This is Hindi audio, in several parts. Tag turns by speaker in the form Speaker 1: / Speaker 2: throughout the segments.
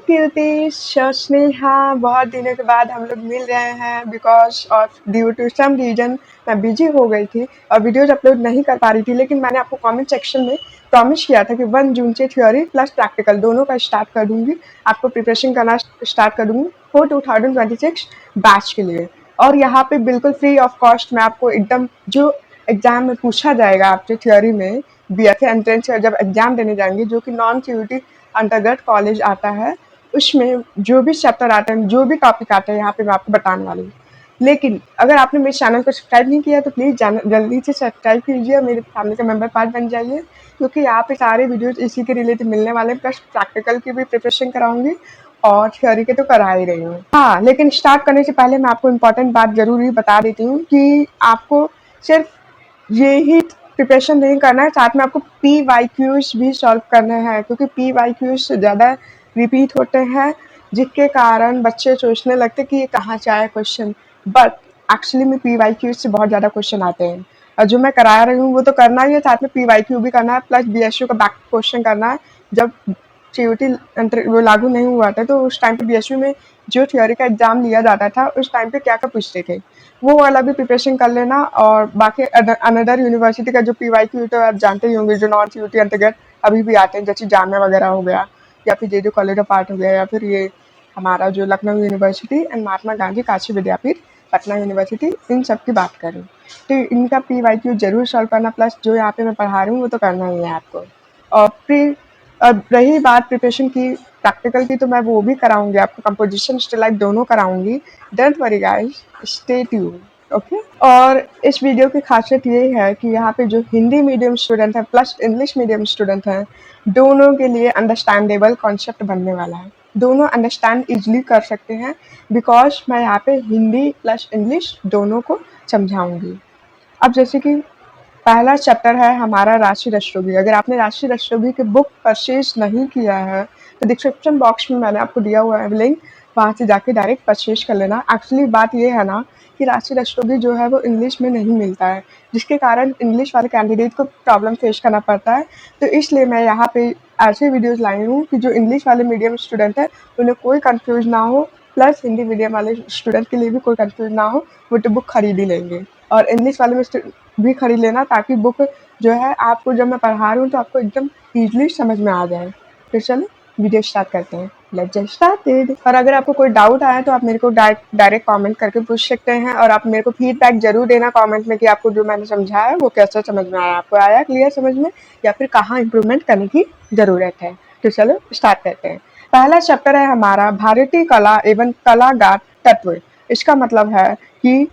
Speaker 1: कीर्ति, स्नेहा, बहुत दिनों के बाद हम लोग मिल रहे हैं because of due to some reason मैं बिज़ी हो गई थी और वीडियोज़ अपलोड नहीं कर पा रही थी। लेकिन मैंने आपको कमेंट सेक्शन में प्रॉमिस किया था कि 1 जून से थ्योरी प्लस प्रैक्टिकल दोनों का स्टार्ट कर दूँगी। आपको प्रिपरेशन करना स्टार्ट कर दूँगी फॉर 2026 बैच के लिए। और यहाँ पे बिल्कुल फ्री ऑफ कॉस्ट मैं आपको एकदम जो एग्ज़ाम में पूछा जाएगा आपसे थ्योरी में बीएससी एंट्रेंस का जब एग्ज़ाम देने जाएँगे, जो कि नॉन सीयूईटी अंतर्गत कॉलेज आता है, उसमें जो भी चैप्टर आते हैं, जो भी टॉपिक आते हैं, यहाँ पे मैं आपको बताने वाली हूँ। लेकिन अगर आपने मेरे चैनल को सब्सक्राइब नहीं किया तो प्लीज़ जल्दी से सब्सक्राइब कीजिए, मेरे फैमिली का मेंबर पार्ट बन जाइए, क्योंकि यहाँ पे सारे वीडियोज़ इसी के रिलेटेड मिलने वाले हैं, प्लस प्रैक्टिकल की भी प्रिपरेशन कराऊँगी और थ्योरी के तो करा ही रही हूँ। हाँ, लेकिन स्टार्ट करने से पहले मैं आपको इम्पोर्टेंट बात ज़रूर ही बता देती हूँ कि आपको सिर्फ ये ही प्रिपरेशन नहीं करना है, साथ में आपको PYQs भी सॉल्व करने हैं, क्योंकि PYQs ज़्यादा रिपीट होते हैं, जिसके कारण बच्चे सोचने लगते हैं कि ये कहाँ से आया क्वेश्चन, बट एक्चुअली में PYQs से बहुत ज़्यादा क्वेश्चन आते हैं। और जो मैं करा रही हूँ वो तो करना ही है, साथ में PYQ भी करना है, प्लस BSU का बैक क्वेश्चन करना है। जब सीयूईटी वो लागू नहीं हुआ था तो उस टाइम पे BSU में जो थ्योरी का एग्जाम लिया जाता था उस टाइम पे क्या क्या पूछते थे, वो वाला भी प्रिपरेशन कर लेना। और बाकी अनदर यूनिवर्सिटी का जो PYQ तो आप जानते ही होंगे, जो नॉन सीयूईटी अंतर्गत अभी भी आते हैं, जैसे जामिया वगैरह हो गया, या फिर जे कॉलेज ऑफ आर्ट हो गया, या फिर ये हमारा जो Lucknow university and Mahatma Gandhi Kashi Vidyapeeth Patna university, इन सब की बात करें तो इनका PYQ जरूर सॉल्व करना, प्लस जो यहाँ पे मैं पढ़ा रही हूँ वो तो करना ही है आपको। और फिर अब रही बात प्रिपरेशन की, प्रैक्टिकल की, तो मैं वो भी कराऊंगी आपको, कंपोजिशन स्टिल लाइफ दोनों कराऊंगी। Don't worry guys, stay tuned, okay. और इस वीडियो की खासियत ये है कि यहाँ पे जो हिंदी मीडियम स्टूडेंट है प्लस इंग्लिश मीडियम स्टूडेंट हैं, दोनों के लिए अंडरस्टैंडेबल कॉन्सेप्ट बनने वाला है, दोनों अंडरस्टैंड इजली कर सकते हैं, बिकॉज मैं यहाँ पे हिंदी प्लस इंग्लिश दोनों को समझाऊंगी। अब जैसे कि पहला चैप्टर है हमारा राशि रश्मि। अगर आपने राशि रश्मि की बुक परचेज नहीं किया है तो डिस्क्रिप्शन बॉक्स में मैंने आपको दिया हुआ है लिंक, वहाँ से जाके डायरेक्ट परचेज कर लेना। एक्चुअली बात ये है ना कि राशि रश्मि जो है वो इंग्लिश में नहीं मिलता है, जिसके कारण इंग्लिश वाले कैंडिडेट को प्रॉब्लम फेस करना पड़ता है। तो इसलिए मैं यहाँ पे ऐसे वीडियोज़ लाई हूँ कि जो इंग्लिश वाले मीडियम स्टूडेंट है उन्हें कोई कन्फ्यूज ना हो, प्लस हिंदी मीडियम वाले स्टूडेंट के लिए भी कोई कन्फ्यूज ना हो, वो तो बुक खरीद ही लेंगे। और इंग्लिश वाले में भी खरीद लेना, ताकि बुक जो है आपको जब मैं पढ़ा रही हूँ तो आपको एकदम ईजिली समझ में आ जाए। तो चलो वीडियो स्टार्ट करते हैं, लेट्स गेट स्टार्टेड। और अगर आपको कोई डाउट आया तो आप मेरे को डायरेक्ट कमेंट करके पूछ सकते हैं, और आप मेरे को फीडबैक जरूर देना कमेंट में कि आपको जो मैंने समझाया है वो कैसा समझ में आया, आपको आया क्लियर समझ में, या फिर कहाँ इम्प्रूवमेंट करने की ज़रूरत है। तो चलो स्टार्ट करते हैं। पहला चैप्टर है हमारा भारतीय कला एवं कलागार तत्व। इसका मतलब है कि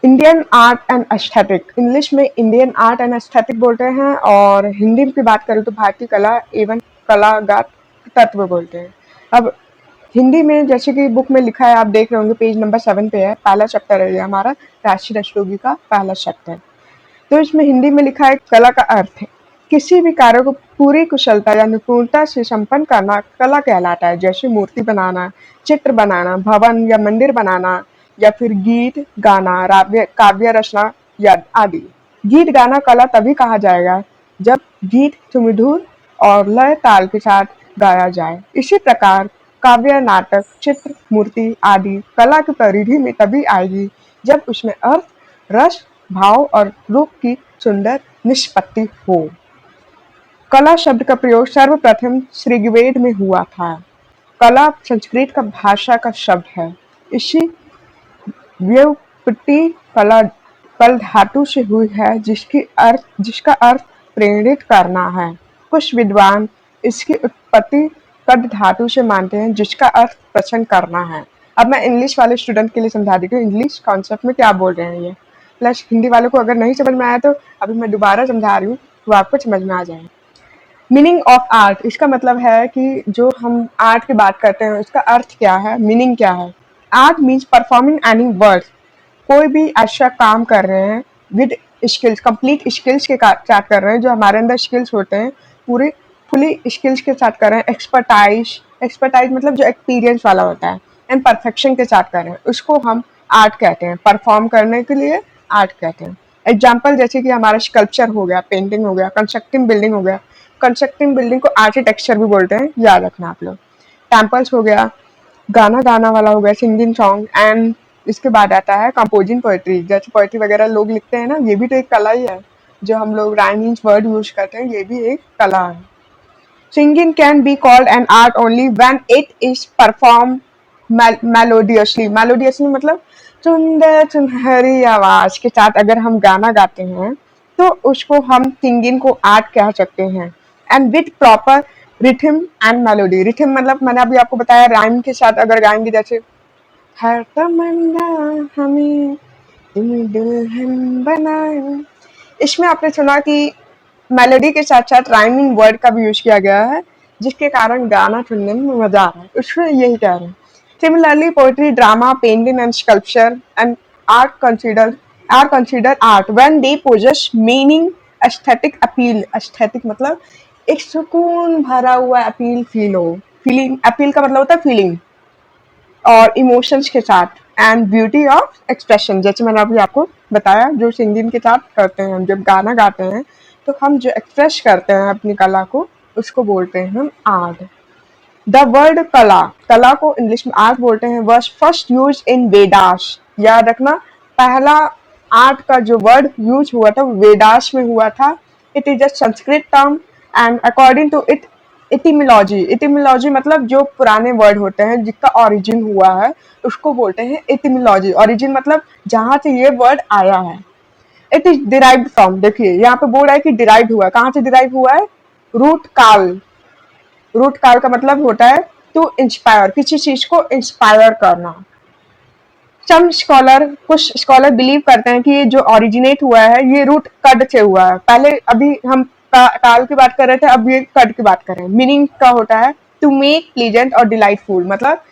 Speaker 1: Indian art and aesthetic, English में इंडियन आर्ट एंड एस्थेटिक बोलते हैं, और हिंदी की बात करें तो भारतीय कला एवं कलागार तत्व बोलते हैं। अब हिंदी में जैसे कि बुक में लिखा है, आप देख रहे होंगे पेज नंबर 7 पे है, पहला चैप्टर है ये हमारा राशि रश्मि का पहला चैप्टर। तो इसमें हिंदी में लिखा है कला का अर्थ है किसी भी कार्य को पूरी कुशलता या निपुणता से संपन्न करना कला कहलाता है, जैसे मूर्ति बनाना, चित्र बनाना, भवन या मंदिर बनाना, या फिर गीत गाना, काव्य रचना या आदि। गीत गाना कला तभी कहा जाएगा जब गीत सुमधुर और लय ताल के साथ गाया जाए। इसी प्रकार काव्य, नाटक, चित्र, मूर्ति आदि कला की परिधि में तभी आएगी जब उसमें अर्थ, रस, भाव और रूप की सुंदर निष्पत्ति हो। कला शब्द का प्रयोग सर्वप्रथम ऋग्वेद में हुआ था। कला संस्कृत का भाषा का शब्द है। इसी व्युत्पत्ति कला कल धातु से हुई है, जिसका अर्थ प्रेरित करना है। कुछ विद्वान इसकी उत्पत्ति कद धातु से मानते हैं, जिसका अर्थ प्रसन्न करना है। अब मैं इंग्लिश वाले स्टूडेंट के लिए समझा देती हूँ इंग्लिश कॉन्सेप्ट में क्या बोल रहे हैं ये, प्लस हिंदी वालों को अगर नहीं समझ में आया तो अभी मैं दोबारा समझा रही हूँ, वो आपको समझ में आ जाए। मीनिंग ऑफ आर्ट, इसका मतलब है कि जो हम आर्ट की बात करते हैं उसका अर्थ क्या है, मीनिंग क्या है। Art means performing any work, कोई भी ऐसा काम कर रहे हैं विद स्किल्स, कंप्लीट स्किल्स के साथ कर रहे हैं, जो हमारे अंदर स्किल्स होते हैं पूरे फुली स्किल्स के साथ कर रहे हैं। एक्सपर्टाइज, एक्सपर्टाइज मतलब जो एक्सपीरियंस वाला होता है, एंड परफेक्शन के साथ कर रहे हैं, उसको हम आर्ट कहते हैं। परफॉर्म करने के लिए आर्ट कहते हैं। एग्जाम्पल जैसे कि हमारा स्कल्पचर हो गया, पेंटिंग हो गया, कंस्ट्रक्टिंग बिल्डिंग हो गया। कंस्ट्रक्टिंग बिल्डिंग को आर्किटेक्चर भी बोलते हैं, याद रखना आप लोग। सैम्पल्स हो गया, गाना गाना वाला हो गया, सिंगिंग सॉन्ग, एंड इसके बाद आता है कंपोजिंग पोएट्री। जैसे पोएट्री वगैरह लोग लिखते हैं ना, ये भी तो एक कला ही है। जो हम लोग राइमिंग वर्ड यूज करते हैं, ये भी एक कला है। Singing can be called an art only when it is performed melodiously. Melodiously मतलब सुंदर सुनहरी आवाज के साथ अगर हम गाना गाते हैं तो उसको हम सिंगिंग को आर्ट कह सकते हैं। And with proper rhythm and melody. Rhythm मतलब मैंने अभी आपको बताया राइम के साथ अगर गाएंगे, जैसे हर तमन्ना हमें तुम दुल्हन बनाए। इसमें आपने सुना कि मेलोडी के साथ साथ राइमिंग वर्ड का भी यूज किया गया है, जिसके कारण गाना सुनने में मजा आ रहा है। उसमें यही कह रहे हैं। Similarly poetry, drama, painting and sculpture and are consider art when they possess meaning, aesthetic appeal. Aesthetic मतलब एक सुकून भरा हुआ अपील फील हो। फीलिंग, अपील का मतलब होता है फीलिंग, और इमोशंस के साथ, एंड ब्यूटी ऑफ एक्सप्रेशन। जैसे मैंने अभी आपको बताया, जो सिंगिंग के साथ करते हैं हम, जब गाना गाते हैं तो हम जो एक्सप्रेस करते हैं अपनी कला को, उसको बोलते हैं हम आर्ट। द वर्ड कला, कला को इंग्लिश में आर्ट बोलते हैं, was first use in Vedas. याद रखना, पहला आर्ट का जो वर्ड यूज हुआ था वो वेदास में हुआ था। It is a Sanskrit term and according to it etymology. Etymology मतलब जो पुराने वर्ड होते हैं जिसका ओरिजिन हुआ है, उसको बोलते हैं इटिमोलॉजी। ओरिजिन मतलब जहां से ये वर्ड आया है। इट इज डिराइव्ड फ्रॉम, देखिए यहाँ पे बोल रहा है कि डिराइव हुआ, कहाँ से डिराइव हुआ है? रूट काल। रूट काल का मतलब होता है टू इंस्पायर, किसी चीज को इंस्पायर करना। सम स्कॉलर, कुछ स्कॉलर बिलीव करते हैं कि ये जो ओरिजिनेट हुआ है ये रूट कड से हुआ है। पहले अभी हम काल की बात कर रहे थे, अब ये कड की बात कर रहे हैं। मीनिंग का होता है टू मेक प्लीजेंट और डिलाइटफुल। मतलब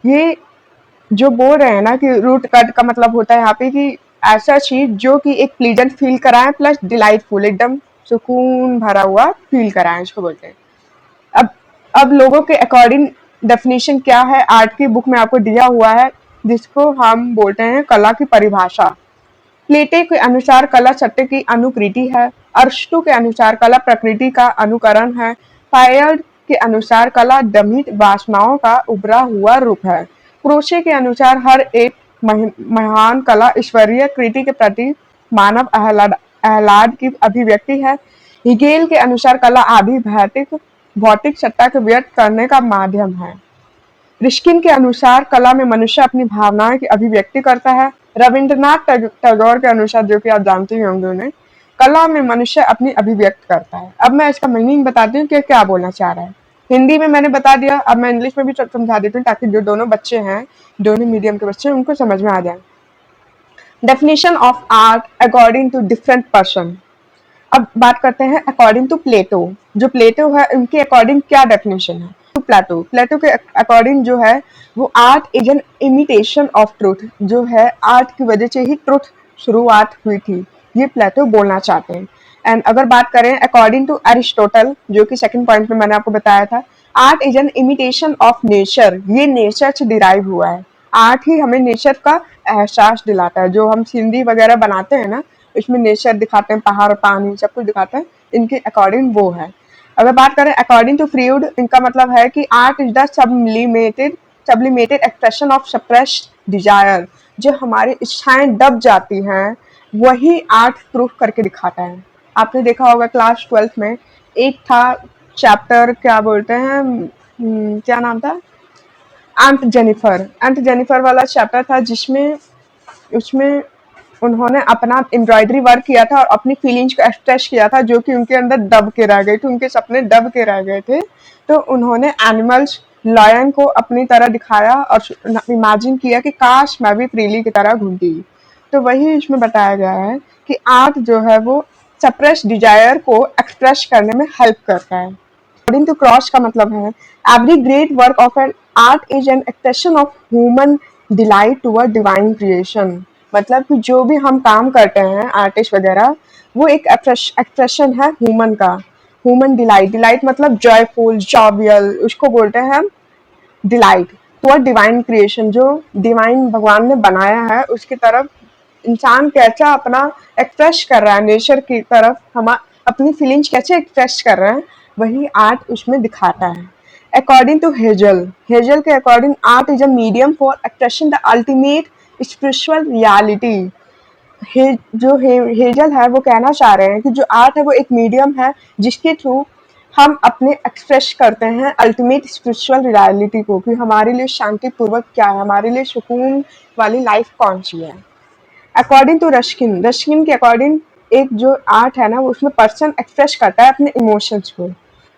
Speaker 1: ये जो बोल रहे हैं ना कि रूट कट का मतलब होता है यहाँ पे कि ऐसा चीज जो कि एक प्लीजेंट फील कराए प्लस डिलाइटफुल, एकदम सुकून भरा हुआ फील कराए, इसको बोलते हैं। अब अब लोगों के अकॉर्डिंग डेफिनेशन क्या है आर्ट की बुक में आपको दिया हुआ है, जिसको हम बोलते हैं कला की परिभाषा। प्लेटो के अनुसार कला सत्य की अनुकृति है। अरस्तु के अनुसार कला प्रकृति का अनुकरण है। फायड के अनुसार कला दमित वासनाओं का उभरा हुआ रूप है। क्रोशे के अनुसार हर एक महान कला ईश्वरीय कृति के प्रति मानव आह्लाद की अभिव्यक्ति है। हिगेल के अनुसार कला आदि भौतिक सत्ता को व्यक्त करने का माध्यम है। रिस्किन के अनुसार कला में मनुष्य अपनी भावनाओं की अभिव्यक्ति करता है। रविंद्रनाथ टैगोर के अनुसार, जो कि आप जानते ही होंगे उन्हें, कला में मनुष्य अपनी अभिव्यक्त करता है। अब मैं इसका मीनिंग बताती हूँ कि क्या बोलना चाह रहा है। हिंदी में मैंने बता दिया, अब मैं इंग्लिश में भी समझा देती हूँ ताकि जो दोनों बच्चे हैं, दोनों मीडियम के बच्चे हैं, उनको समझ में आ जाए। Definition of art according to different person. अब बात करते हैं अकॉर्डिंग टू प्लेटो। जो प्लेटो है उनके अकॉर्डिंग क्या डेफिनेशन है? प्लेटो प्लेटो के अकॉर्डिंग जो है वो art is an imitation of truth. जो है आर्ट की वजह से ही ट्रुथ शुरुआत हुई थी, ये प्लेटो बोलना चाहते हैं। एंड अगर बात करें अकॉर्डिंग टू एरिस्टोटल, जो कि सेकंड पॉइंट में मैंने आपको बताया था, art is an imitation of nature. ये नेचर से डिराइव हुआ है। आर्ट ही हमें नेचर का एहसास दिलाता है। जो हम सीनरी वगैरह बनाते हैं ना, इसमें नेचर दिखाते हैं, पहाड़, पानी, सब कुछ दिखाते हैं, इनके अकॉर्डिंग वो है। अगर बात करें अकॉर्डिंग टू फ्रीड, इनका मतलब है कि art is the sublimated expression of suppressed desire. जो हमारी इच्छाएं दब जाती हैं, वही आर्ट प्रूफ करके दिखाता है। आपने देखा होगा क्लास 12th में एक था चैप्टर, क्या बोलते हैं, क्या नाम था, आंट जेनिफर। आंट जेनिफर वाला चैप्टर था, जिसमें उसमें उन्होंने अपना एम्ब्रॉयडरी वर्क किया था और अपनी फीलिंग्स को एक्सप्रेस किया था, जो कि उनके अंदर दब के रह गए थे, उनके सपने दब के रह गए थे। तो उन्होंने एनिमल्स, लायन को अपनी तरह दिखाया और इमेजिन किया कि काश मैं भी फ्रीली की तरह घूमती। तो वही इसमें बताया गया है कि आर्ट जो है वो सप्रेस डिजायर को एक्सप्रेस करने में हेल्प करता है। अकॉर्डिंग टू क्रॉस का मतलब है every great work of an art is an expression of human delight toward divine creation. मतलब कि जो भी हम काम करते हैं आर्टिस्ट वगैरह, वो एक एक्सप्रेशन है ह्यूमन का। ह्यूमन डिलाइट, डिलाइट मतलब जॉयफुल, जॉवियल, उसको बोलते हैं हम डिलाइट टुवर्ड डिवाइन क्रिएशन। जो डिवाइन भगवान ने बनाया है उसकी तरफ इंसान कैसा अपना एक्सप्रेस कर रहा है, नेचर की तरफ हम अपनी फीलिंग्स कैसे एक्सप्रेस कर रहे हैं, वही आर्ट उसमें दिखाता है। According to Hegel के according art is a medium for expressing the ultimate spiritual reality। Hazel है वो कहना चाह रहे हैं कि जो आर्ट है वो एक मीडियम है जिसके थ्रू हम अपने एक्सप्रेस करते हैं अल्टीमेट स्पिरिचुअल रियलिटी को, कि हमारे लिए शांतिपूर्वक क्या है, हमारे लिए सुकून वाली लाइफ कौन सी है। अकॉर्डिंग टू रश्किन के अकॉर्डिंग एक जो आर्ट है ना वो उसमें पर्सन एक्सप्रेस करता है अपने इमोशंस को।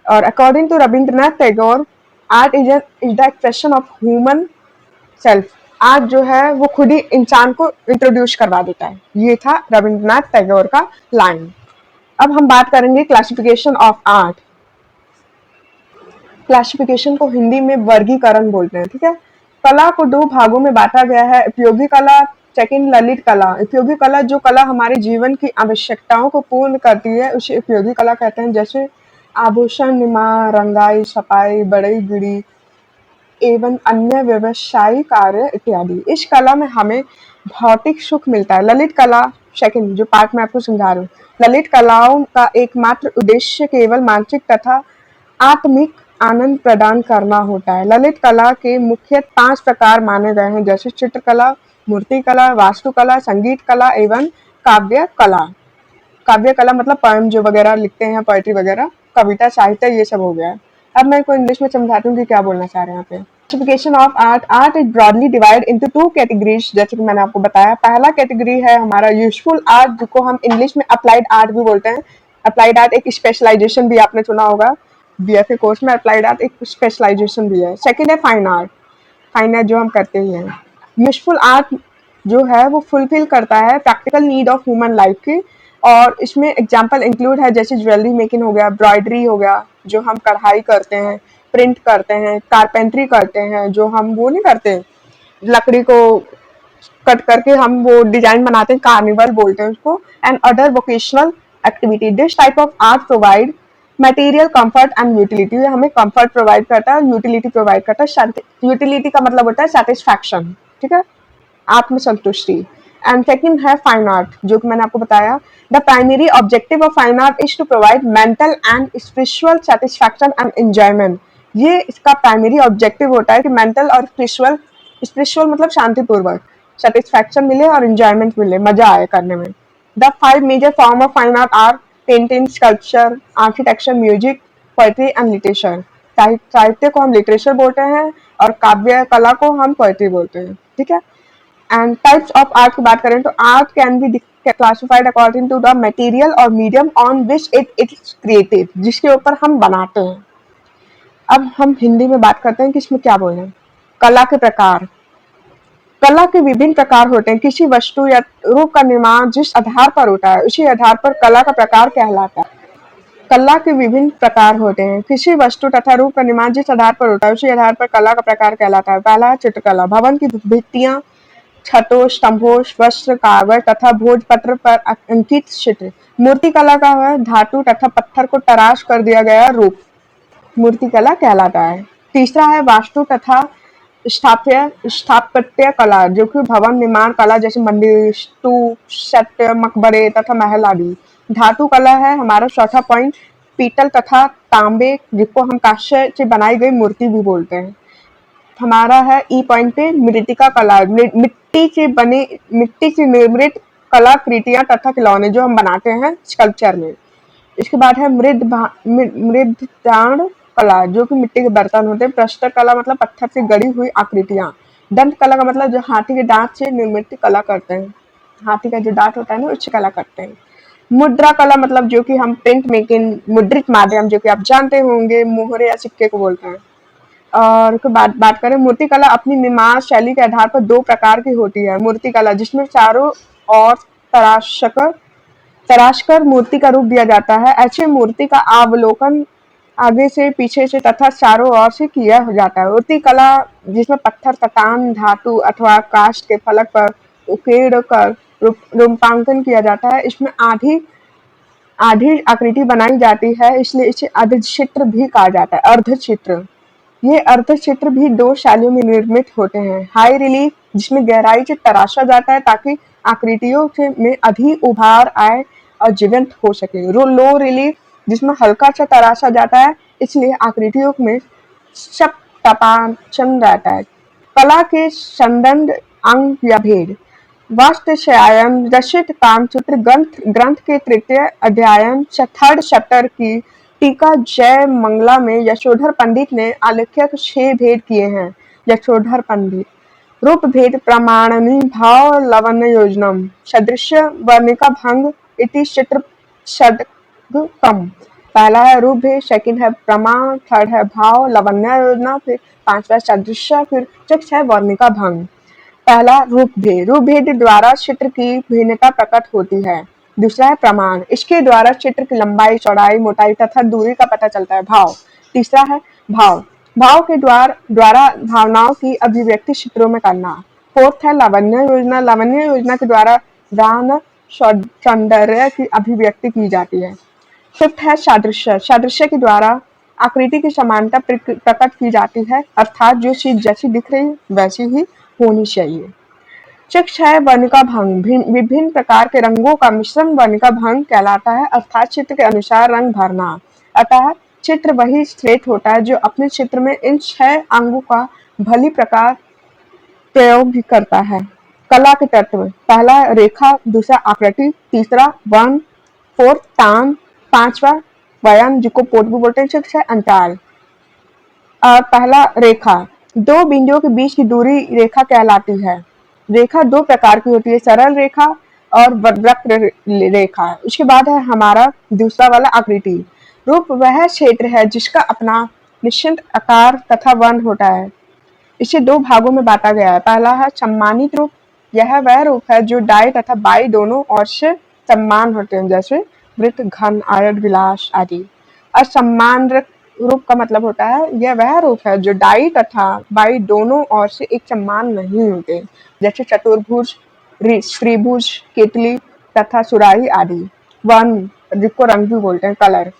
Speaker 1: और according to Rabindranath Tagore art is the expression of human self. Art जो है वो खुद ही इंसान को इंट्रोड्यूस करवा देता है। ये था रविंद्रनाथ टैगोर का लाइन। अब हम बात करेंगे क्लासिफिकेशन ऑफ आर्ट। क्लासिफिकेशन को हिंदी में वर्गीकरण बोलते हैं, ठीक है। कला को दो भागों में बांटा गया है, उपयोगी कला, सेकंड ललित कला। उपयोगी कला जो कला हमारे जीवन की आवश्यकताओं को पूर्ण करती है उसे उपयोगी कला कहते हैं, जैसे आभूषण निर्माण, रंगाई, छपाई, बढ़ई गिरी एवं अन्य व्यवसायिक कार्य इत्यादि। इस कला में हमें भौतिक सुख मिलता है। ललित कला सेकंड जो पार्ट में आपको समझा रही हूँ, ललित कलाओं का एकमात्र उद्देश्य केवल मानसिक तथा आत्मिक आनंद प्रदान करना होता है। ललित कला के मुख्य 5 प्रकार माने गए हैं, जैसे चित्रकला, मूर्ति कला, वास्तुकला, संगीत कला एवं काव्य कला। काव्य कला मतलब पोएम जो वगैरह लिखते हैं, पोएट्री वगैरह, कविता, साहित्य, ये सब हो गया। अब मैं इनको इंग्लिश में समझाती हूँ कि क्या बोलना चाह रहे हैं यहाँ पे। Classification of art. Art is broadly divide into 2 categories, जैसे कि मैंने आपको बताया। पहला कैटेगरी है हमारा यूजफुल आर्ट, जिसको हम इंग्लिश में अप्लाइड आर्ट भी बोलते हैं। अप्लाइड आर्ट एक स्पेशलाइजेशन भी आपने सुना होगा, बीएफए कोर्स में अप्लाइड आर्ट एक स्पेशलाइजेशन भी है। सेकेंड है फाइन आर्ट, फाइन आर्ट जो हम करते ही हैं। यूजफुल आर्ट जो है वो फुलफिल करता है practical need of human life की, और इसमें एग्जाम्पल इंक्लूड है जैसे ज्वेलरी मेकिंग हो गया, एम्ब्रॉयडरी हो गया जो हम कढ़ाई करते हैं, प्रिंट करते हैं, कारपेंट्री करते हैं जो हम वो नहीं करते, लकड़ी को कट करके हम वो डिजाइन बनाते हैं, कार्निवल बोलते हैं उसको, and other vocational activity. This type of art provide material comfort and utility. हमें कंफर्ट प्रोवाइड करता है और यूटिलिटी प्रोवाइड करता है। यूटिलिटी का मतलब होता है सेटिस्फैक्शन, ठीक है, आत्मसंतुष्टि। एंड सेकंड है फाइन आर्ट, जो कि मैंने आपको बताया। The primary objective of fine art is to provide mental and spiritual satisfaction and enjoyment. ये इसका प्राइमरी ऑब्जेक्टिव होता है कि मेंटल और स्पिरिचुअल, स्पिरिचुअल मतलब शांतिपूर्वक, सेटिस्फैक्शन मिले और एंजॉयमेंट मिले, मजा आए करने में। The 5 major form of fine art are painting, sculpture, architecture, music, poetry and literature. साहित्य को हम लिटरेचर बोलते हैं और काव्य कला को हम पोएट्री बोलते हैं, ठीक है। एंड टाइप्स ऑफ आर्ट की बात करें तो art can be classified according to the material और medium on which it is created, जिसके ऊपर हम बनाते हैं। अब हम हिंदी में बात करते हैं कि इसमें क्या बोले। कला के प्रकार। कला के विभिन्न प्रकार होते हैं। किसी वस्तु या रूप का निर्माण जिस आधार पर होता है उसी आधार पर कला का प्रकार कहलाता है। कला के विभिन्न प्रकार होते हैं। किसी वस्तु तथा रूप का निर्माण जिस आधार पर होता है उसी आधार पर कला का प्रकार कहलाता है। पहला है चित्रकला। भवन की भित्तियां, छतों, स्तंभों, वस्त्र, कागज तथा भोजपत्र पर अंकित चित्र। मूर्ति कला का है धातु तथा पत्थर को तराश कर दिया गया रूप, मूर्ति कला कहलाता है। तीसरा है वास्तु तथा स्थापत्य कला, जो कि भवन निर्माण कला जैसे मंदिर, स्तूप, सत्य, मकबरे तथा महल आदि। धातु कला है हमारा चौथा पॉइंट, पीतल तथा तांबे, जिसको हम कांस्य से बनाई गई मूर्ति भी बोलते हैं। हमारा है ई पॉइंट पे मृतिका कला, मिट्टी से निर्मित कलाकृतियां तथा खिलौने जो हम बनाते हैं स्कल्पचर में। इसके बाद है मृददान कला, जो कि मिट्टी के बर्तन होते हैं। प्रस्तर कला मतलब पत्थर से गढ़ी हुई आकृतियां। दंत कला का मतलब जो हाथी के दांत से निर्मित कला करते हैं, हाथी का जो दांत होता है ना उससे कला करते हैं। मुद्रा कला मतलब जो कि हम प्रिंट मेकिंग, मुद्रित माध्यम, जो कि आप जानते होंगे मोहरे या सिक्के को बोलते हैं। और बात करें मूर्ति कला, अपनी निर्माण शैली के आधार पर 2 प्रकार की होती है। मूर्ति कला जिसमें चारों ओर तराशकर मूर्ति का रूप दिया जाता है। ऐसे मूर्ति का अवलोकन आगे से, पीछे से तथा चारों ओर से किया जाता है। मूर्ति कला जिसमें पत्थर, चट्टान, धातु अथवा काष्ठ के फलक पर उकेड़ कर रूपांकन किया जाता है। इसमें आधी आकृति बनाई जाती है, इसलिए इसे अर्धचित्र भी कहा जाता है। अर्धचित्र, ये अर्धचित्र भी 2 शैलियों में निर्मित होते हैं। हाई रिलीफ जिसमें गहराई से तराशा जाता है ताकि आकृतियों में अधिक उभार आए और जीवंत हो सके। लो रिलीफ जिसमें हल्का सा तराशा जाता है, इसलिए आकृतियों में सप्तपांचम रहता है। कला के संदंड अंग या भेद। वास्तुशायन रचित कामसूत्र ग्रंथ के तृतीय अध्याय थर्ड चैप्टर की टीका जय मंगला में यशोधर पंडित ने आलेख्य 6 भेद किए हैं। यशोधर पंडित रूप भेद प्रमाणनी भाव लवण्य योजनम सदृश्य वर्णिका भंग इति चित्र षडगम। पहला है रूप भेद, सेकंड है प्रमाण, थर्ड है भाव लवण्य योजना, फिर पांचवा सदृश्य, फिर सिक्स है वर्णिका भंग। पहला रूप भेद। रूप भेद द्वारा चित्र की भिन्नता प्रकट होती है। दूसरा है प्रमाण। इसके द्वारा चित्र की लंबाई, चौड़ाई, मोटाई तथा दूरी का पता चलता है। भाव। तीसरा है भाव। भाव के द्वारा भावनाओं की अभिव्यक्ति चित्रों में करना। फोर्थ है लावण्य योजना। लावण्य योजना के द्वारा दान सौंदर्य की अभिव्यक्ति की जाती है। फिफ्थ है सादृश्य। सादृश्य के द्वारा आकृति की समानता प्रकट की जाती है, अर्थात जो चीज जैसी दिख रही वैसी ही होनी चाहिए। सिक्स है वर्णिका भंग। विभिन्न प्रकार के रंगों का मिश्रण वर्णिका भंग कहलाता है, अर्थात चित्र के अनुसार रंग भरना। अतः चित्र वही श्रेष्ठ होता है जो अपने चित्र में इन 6 अंगों का भली प्रकार प्रयोग करता है। कला के तत्व। पहला रेखा, दूसरा आकृति, तीसरा वर्ण, फोर्थ तान, पांचवा बयान जिसको पोट भी बोलते हैं, सिक्स है अंतराल। और पहला रेखा, 2 बिंदुओं के बीच की दूरी रेखा कहलाती है। रेखा 2 प्रकार की होती है, सरल रेखा और वक्र रेखा। उसके बाद है हमारा दूसरा वाला आकृति। रूप वह क्षेत्र है जिसका अपना निश्चित आकार तथा वर्ण होता है। इसे 2 भागों में बांटा गया है। पहला है सम्मानित रूप। यह वह रूप है जो दाएं तथा बाईं दोनों ओर से सम्मान होते हैं, जैसे वृत्त, घन, आयत, विलास आदि। असम्मान रूप का मतलब होता है यह वह रूप है जो दाईं तथा बाईं दोनों ओर से एक समान नहीं होते, जैसे चतुर्भुज, त्रिभुज, केतली तथा सुराही आदि। वर्ण जिसको रंग भी बोलते हैं, कलर।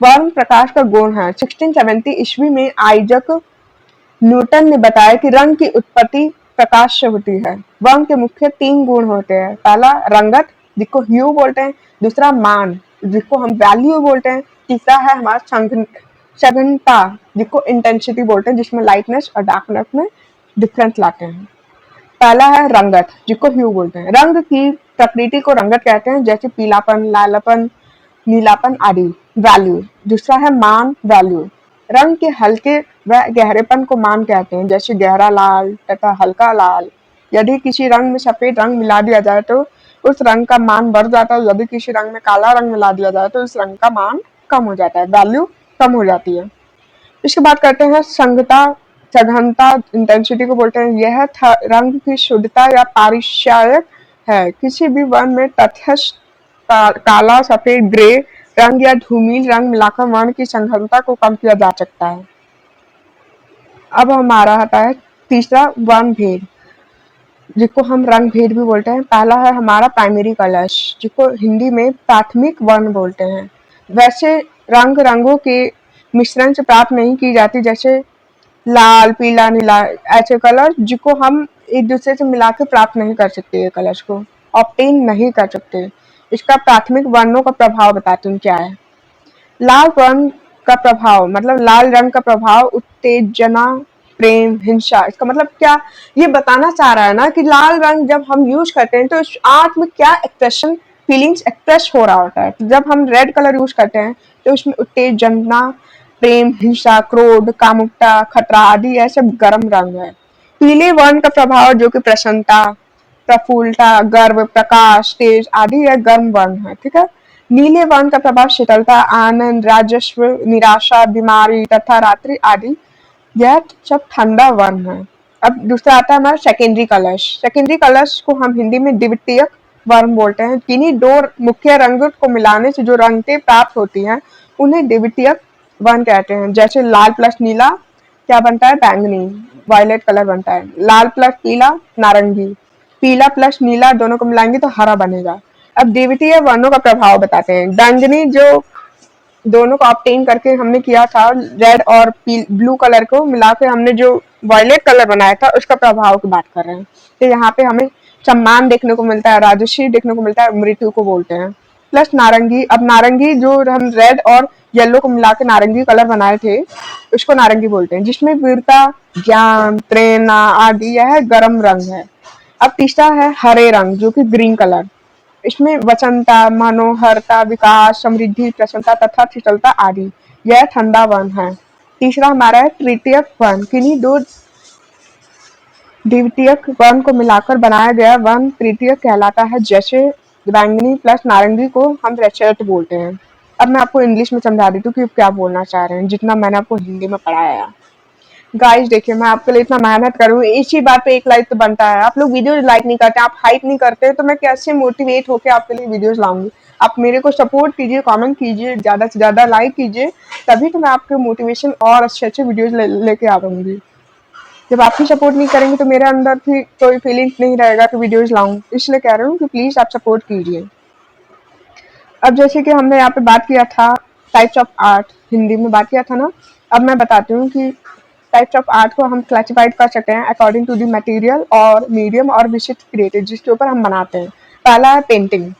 Speaker 1: वर्ण प्रकाश का गुण है। 1670 ईस्वी में आइजक न्यूटन ने बताया कि रंग की उत्पत्ति प्रकाश से होती है। वर्ण के मुख्य 3 गुण होते हैं। पहला रंगत जिसको ह्यू बोलते हैं, दूसरा मान जिसको हम वैल्यू बोलते हैं, तीसरा है हमारा सघनता जिसको इंटेंसिटी बोलते हैं, जिसमें लाइटनेस और डार्कनेस में डिफरेंस लाते हैं। पहला है रंगत जिसको ह्यू बोलते हैं। रंग की प्रकृति को रंगत कहते हैं, जैसे पीलापन, लालपन, नीलापन आदि। वैल्यू। दूसरा है मान, वैल्यू। रंग के हल्के व गहरेपन को मान कहते हैं, जैसे गहरा लाल तथा हल्का लाल। यदि किसी रंग में सफेद रंग मिला दिया जाए तो उस रंग का मान बढ़ जाता है, यदि किसी रंग में काला रंग मिला दिया जाए तो उस रंग का मान कम हो जाता है, वैल्यू कम हो जाती है। इसके बाद करते हैं संगता, सघनता, इंटेंसिटी को बोलते हैं। यह रंग की शुद्धता या पारिश्यायक है। किसी भी वर्ण में तटस्थ काला, सफेद, ग्रे रंग या धूमिल रंग मिलाकर वर्ण की सघनता को कम किया जा सकता है। अब हमारा आता है तीसरा वर्ण भेद जिसको हम रंग भेद भी बोलते हैं। पहला है हमारा प्राइमरी कलर्स जिसको हिंदी में प्राथमिक वर्ण बोलते हैं। वैसे रंगों के मिश्रण से प्राप्त नहीं की जाती, जैसे लाल, पीला, नीला ऐसे कलर जिसको हम एक दूसरे से मिलाकर प्राप्त नहीं कर सकते, ये कलर्स को ऑब्टेन नहीं कर सकते। इसका प्राथमिक वर्णों का प्रभाव बताते हैं क्या है। लाल वर्ण का प्रभाव मतलब लाल रंग का प्रभाव उत्तेजना, प्रेम, हिंसा। इसका मतलब क्या ये बताना चाह रहा है ना कि लाल रंग जब हम यूज करते हैं तो इस आर्ट में क्या एक्सप्रेशन, फीलिंग्स एक्सप्रेस हो रहा होता है। तो जब हम रेड कलर यूज करते हैं तो उसमें उत्तेजना, प्रेम, हिंसा, क्रोध, कामुकता, खतरा आदि यह सब गर्म रंग है। पीले वर्ण का प्रभाव जो कि प्रसन्नता, प्रफुल्लता, गर्व, प्रकाश, तेज आदि यह गर्म वर्ण है। ठीक है। नीले वर्ण का प्रभाव शीतलता, आनंद, राजस्व, निराशा, बीमारी तथा रात्रि आदि यह सब ठंडा वर्ण है। अब दूसरा आता है हमारा सेकेंडरी कलर्स। सेकेंडरी कलर्स को हम हिंदी में द्वितीयक वर्ण बोलते हैं। किन्हीं 2 मुख्य रंगों को मिलाने से जो रंगतें प्राप्त होती हैं उन्हें द्वितीयक वर्ण कहते हैं। जैसे लाल प्लस नीला क्या बनता है, बैंगनी, वायलेट कलर बनता है। लाल प्लस पीला, नारंगी। पीला प्लस नीला दोनों को मिलाएंगे तो हरा बनेगा। अब द्वितीय वर्णों का प्रभाव बताते हैं। बैंगनी जो दोनों को ऑब्टेन करके हमने किया था, रेड और ब्लू कलर को मिला के हमने जो वायलेट कलर बनाया था उसका प्रभाव की बात कर रहे हैं। तो यहाँ पे हमें सम्मान देखने को मिलता है, राजसी देखने को मिलता है, मृत्यु को बोलते हैं। प्लस नारंगी। अब नारंगी जो हम रेड और येलो को मिला के नारंगी कलर बनाए थे, उसको नारंगी बोलते हैं, जिसमें वीरता, ज्ञान, प्रेरणा आदि यह गर्म रंग है। अब तीसरा है हरे रंग, जो कि ग्रीन कलर। इसमें वसंता, मनोहरता, विकास, समृद्धि, प्रसन्नता तथा शीतलता आदि। यह ठंडा वन है। तीसरा हमारा है तृतीयक वन, किन्हीं दो द्वितीयक वन को मिलाकर बनाया गया वन तृतीयक कहलाता है। जैसे बैंगनी प्लस नारंगी को हम रेड बोलते हैं। अब मैं आपको इंग्लिश में समझा देती हूँ कि क्या बोलना चाह रहे हैं, जितना मैंने आपको हिंदी में पढ़ाया है। गाइस देखिए, मैं आपके लिए इतना मेहनत कर रही हूँ, इसी बात पे एक लाइक तो बनता है। आप लोग वीडियो लाइक नहीं करते, आप हाइप नहीं करते, तो मैं कैसे मोटिवेट होकर आपके लिए वीडियोस लाऊंगी। आप मेरे को सपोर्ट कीजिए, कमेंट कीजिए, ज्यादा से ज्यादा लाइक कीजिए, तभी तो मैं आपके मोटिवेशन और अच्छे अच्छे वीडियोज लेके आऊंगी। जब आप ही सपोर्ट नहीं करेंगे तो मेरे अंदर भी कोई फीलिंग नहीं रहेगा कि वीडियोज लाऊं। इसलिए कह रही हूँ कि प्लीज आप सपोर्ट कीजिए। अब जैसे कि हमने यहाँ पे बात किया था टाइप्स ऑफ आर्ट, हिंदी में बात किया था ना। अब मैं बताती हूँ कि टाइप्स ऑफ आर्ट को हम क्लासिफाइड कर सकते हैं अकॉर्डिंग टू द मटेरियल और मीडियम और विशिष्ट क्रिएटिव, जिसके ऊपर हम बनाते हैं। पहला है पेंटिंग।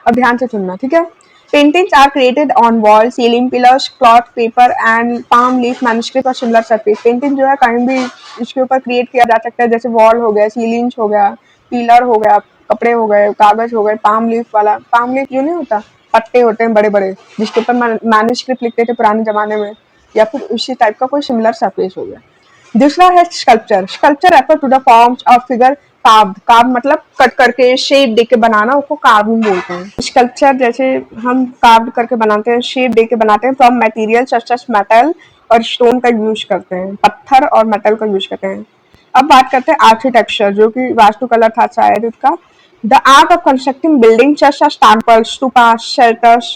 Speaker 1: अब ध्यान से सुनना, ठीक है। Paintings are created on wall, ceiling, pillars, cloth, paper and palm leaf, manuscript और सिमिलर सरफेस। पेंटिंग जो है कहीं भी इसके ऊपर क्रिएट किया जा सकता है, जैसे वॉल हो गया, सीलिंग हो गया, पिलर हो गया, कपड़े हो गए, कागज हो गए, पाम लीफ वाला, पाम लीफ जो नहीं होता, पत्ते होते हैं बड़े बड़े, जिसके ऊपर मैन्युस्क्रिप्ट लिखते थे पुराने जमाने में, या फिर उसी टाइप का कोई सिमिलर सरफेस हो गया। दूसरा है sculpture. Sculpture refer to the forms of figure carved. Carve मतलब कट करके शेप दे के बनाना, उसको कार्विंग बोलते हैं। स्कल्पचर जैसे हम कार्व करके बनाते हैं, शेप दे के बनाते हैं, from material such as metal और स्टोन का यूज करते हैं, पत्थर और मेटल का यूज करते हैं। अब बात करते हैं आर्किटेक्चर, जो कि वास्तुकला था शायद उसका। The art of constructing building such as temple, stupa, shelters.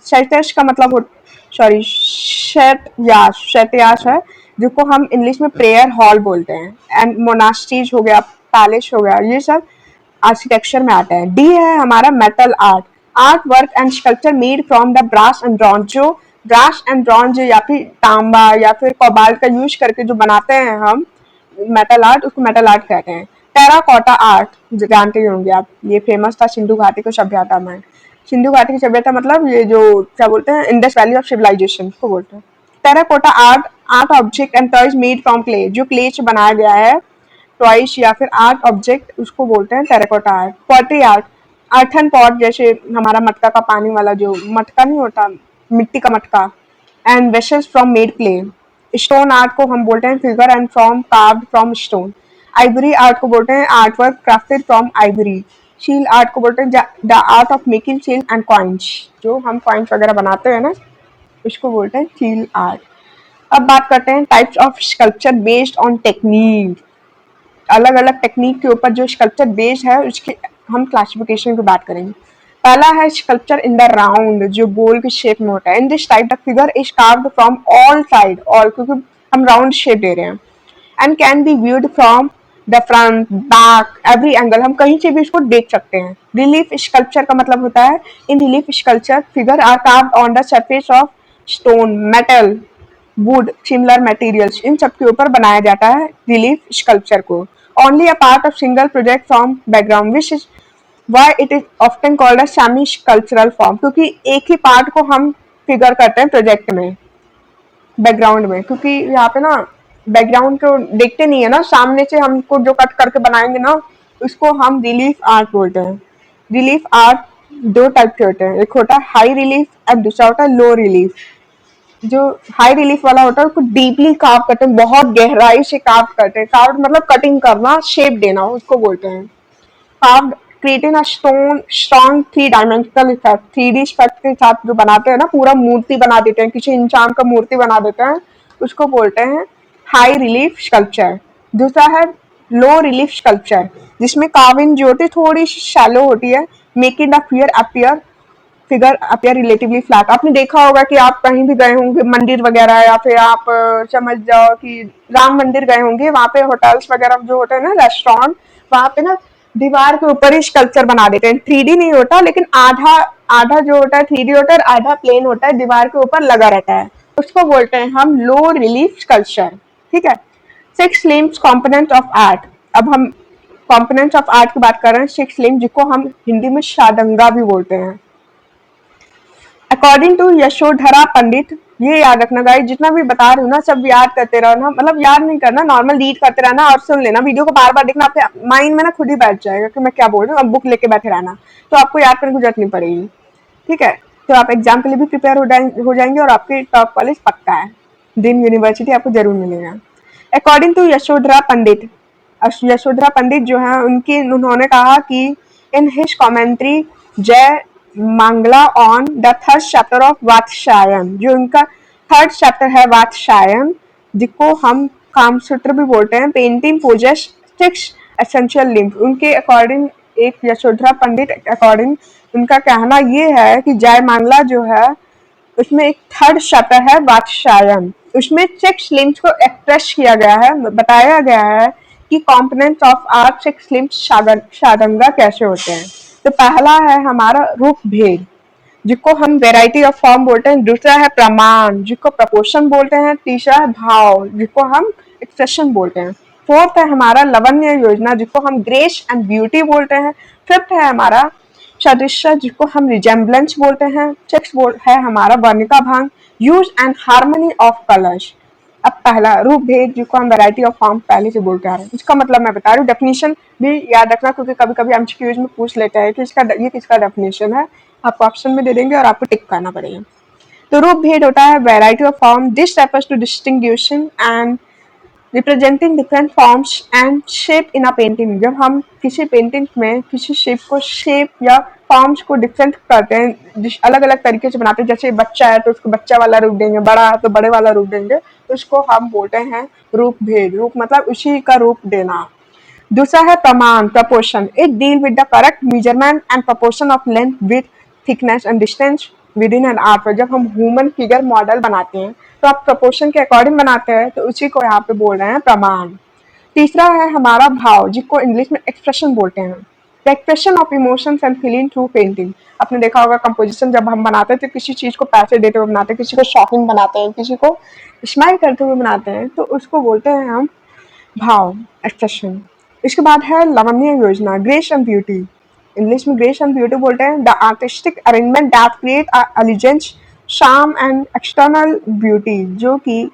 Speaker 1: Shelters का मतलब सॉरी शेट या शेटयास है, जिसको हम इंग्लिश में प्रेयर हॉल बोलते हैं। एंड मोनास्ट्रीज हो गया, पैलेस हो गया, ये सब आर्किटेक्चर में आता है। डी है हमारा metal art. Art work and sculpture made from the brass and bronze. जो ब्रास एंड ब्रॉन्ज या फिर तांबा या फिर कोबाल्ट का यूज करके जो बनाते हैं हम मेटल आर्ट, उसको मेटल आर्ट कहते हैं। टेराकोटा आर्ट जानते ही होंगे आप, ये फेमस था सिंधु घाटी की सभ्यता में। सिंधु घाटी की सभ्यता मतलब ये जो क्या बोलते हैं, इंडस वैली ऑफ सिविलाइजेशन को बोलते हैं। Terracotta art, art object and toys made from clay, जो क्ले से बनाया गया है टॉयज या फिर आर्ट ऑब्जेक्ट, उसको बोलते हैं terracotta art. Pottery art, earthen pot, जैसे हमारा मटका का पानी वाला जो मटका नहीं होता, मिट्टी का मटका। And vessels from made clay. Stone art को हम बोलते हैं figure and from carved from stone. Ivory art को बोलते हैं art work crafted from Ivory. Seal art को बोलते हैं the art of making seal and coins, जो हम कॉइन्स वगैरह बनाते हैं ना, उसको बोलते हैं सील आर्ट। अब बात करते हैं types of sculpture based on technique. अलग अलग टेक्निक के ऊपर जो स्कल्पचर बेस्ड है उसकी हम क्लासिफिकेशन की बात करेंगे। पहला है स्कल्पचर इन द राउंड, जो गोल की शेप में होता है। In this type the figure is carved from all side, all क्योंकि हम राउंड शेप दे रहे हैं। And can be viewed from the front, back, every angle, हम कहीं से भी इसको देख सकते हैं। रिलीफ स्कल्पचर का मतलब होता है in relief sculpture figure are carved on the surface of stone, metal, wood, similar materials, इन सब के ऊपर बनाया जाता है रिलीफ स्कल्पचर को। Only a part of single project from background, which is why it is often called a semi sculptural form, क्योंकि एक ही पार्ट को हम फिगर करते हैं प्रोजेक्ट में, बैकग्राउंड में, क्योंकि यहाँ पे ना बैकग्राउंड को देखते नहीं है ना, सामने से हमको जो कट करके बनाएंगे ना, उसको हम रिलीफ आर्ट बोलते हैं। रिलीफ आर्ट दो टाइप के होते हैं, एक होता है हाई रिलीफ और दूसरा होता है लो रिलीफ। जो हाई रिलीफ वाला होता है उसको डीपली कार्व करते हैं, बहुत गहराई से कार्व करते हैं। कार्व मतलब कटिंग करना, शेप देना, उसको बोलते हैं carved. Creating a stone strong three dimensional effect, 3D effect के साथ जो बनाते हैं ना, पूरा मूर्ति बना देते हैं, किसी इंसान का मूर्ति बना देते हैं, उसको बोलते हैं हाई रिलीफ स्कल्पचर। दूसरा है लो रिलीफ स्कल्पचर, जिसमें कार्विंग जो होती है थोड़ी सी शैलो होती है, making the figure appear relatively flat. आपने देखा होगा कि आप कहीं भी गए होंगे मंदिर वगैरह, या फिर आप समझ जाओ कि राम मंदिर गए होंगे, वहां पे होटल्स वगैरह जो होते हैं ना, रेस्टोरेंट, वहां पे ना दीवार के ऊपर ही स्कल्पचर बना देते हैं। 3D नहीं होता, लेकिन आधा आधा जो होता है 3D होता है, आधा प्लेन होता है, दीवार के ऊपर लगा रहता है, उसको बोलते हैं हम लो रिलीफ स्कल्पचर। ठीक है। 6 लिम्स कॉम्पोनेंट ऑफ आर्ट। अब हम कॉम्पोनेंट्स ऑफ आर्ट की बात कर रहे हैं, 6 लिम्स, जिसको हम हिंदी में शादंगा भी बोलते हैं। अकॉर्डिंग टू यशोधरा पंडित, ये याद रखना गाइस, जितना भी बता रही हूँ ना सब याद करते रहना, मतलब याद नहीं करना, नॉर्मल रीड करते रहना और सुन लेना, वीडियो को बार बार देखना, आपके माइंड में ना खुद ही बैठ जाएगा कि मैं क्या बोल रही हूँ, अब बुक लेके बैठे रहना, तो आपको याद करने की जरूरत नहीं पड़ेगी। ठीक है, तो आप एग्जाम के लिए भी प्रिपेयर हो जाएंगे और आपके टॉप कॉलेज पक्का है, ड्रीम यूनिवर्सिटी आपको जरूर मिलेगा। अकॉर्डिंग टू यशोधरा पंडित, यशोधरा पंडित जो है उन्होंने कहा कि in his commentary Jaya Mangala on the third chapter of Vatsyayana, जो उनका थर्ड चैप्टर है वात्स्यायन, जिसको हम कामसूत्र भी बोलते हैं, पेंटिंग पोजेस 6 एसेंशियल लिम्फ, उनके अकॉर्डिंग, एक यशोधरा पंडित अकॉर्डिंग उनका कहना ये है कि जय मंगला जो है उसमें एक थर्ड चैप्टर है वात्स्यायन, उसमें 6 लिम्स को एक्सप्रेस किया गया है, बताया गया है कि कंपोनेंट्स ऑफ आर 6 लिम्स शादंगा कैसे होते हैं। तो पहला है हमारा रूप भेद, जिसको हम वेराइटी ऑफ फॉर्म बोलते हैं, दूसरा है प्रमाण जिसको प्रपोर्शन बोलते हैं, तीसरा है भाव जिसको हम एक्सप्रेशन बोलते हैं, फोर्थ है हमारा लवण्य योजना जिसको हम ग्रेस एंड ब्यूटी बोलते हैं, फिफ्थ है हमारा सदृश्य जिसको हम रिजेम्बलेंस बोलते हैं, सिक्स है हमारा वर्णिका भांग, use and harmony of colours. अब पहला रूप भेद जिसको हम वैरायटी ऑफ फॉर्म पहले से बोलते आ रहे हैं, इसका मतलब मैं बता रही हूँ, डेफिनेशन भी याद रखना क्योंकि कभी कभी एमसीक्यूज में पूछ लेते हैं कि इसका ये किसका डेफिनेशन है, आपको ऑप्शन में दे देंगे और आपको टिक करना पड़ेगा। तो रूप भेद होता है variety of form, this refers to distinguishing and representing different forms and shape in a painting, जब हम किसी पेंटिंग में किसी शेप या फॉर्म्स को डिफरेंट करते हैं, अलग अलग तरीके से बनाते हैं, जैसे बच्चा है तो उसको बच्चा वाला रूप देंगे, बड़ा है तो बड़े वाला रूप देंगे, तो उसको हम बोलते हैं रूप भेद, रूप मतलब उसी का रूप देना। दूसरा है प्रमाण proportion, it deal with the correct measurement and proportion of length with thickness and distance with in an art. जब हम ह्यूमन फिगर मॉडल बनाते हैं तो आप प्रपोर्शन के अकॉर्डिंग बनाते हैं, तो उसी को यहाँ पे बोल रहे हैं प्रमाण। तीसरा है हमारा भाव जिसको इंग्लिश में एक्सप्रेशन बोलते हैं, the expression of emotions and feeling through painting. आपने देखा होगा कंपोजिशन जब हम बनाते हैं तो किसी चीज को पैसे देते हुए बनाते हैं, किसी को शॉकिंग बनाते हैं, किसी को स्माइल करते हुए बनाते हैं, तो उसको बोलते हैं हम भाव एक्सप्रेशन। इसके बाद है लवण्य योजना ग्रेस एंड ब्यूटी, इंग्लिश में ग्रेस एंड ब्यूटी बोलते हैं, the artistic arrangement that create elegance charm and external beauty, जो कि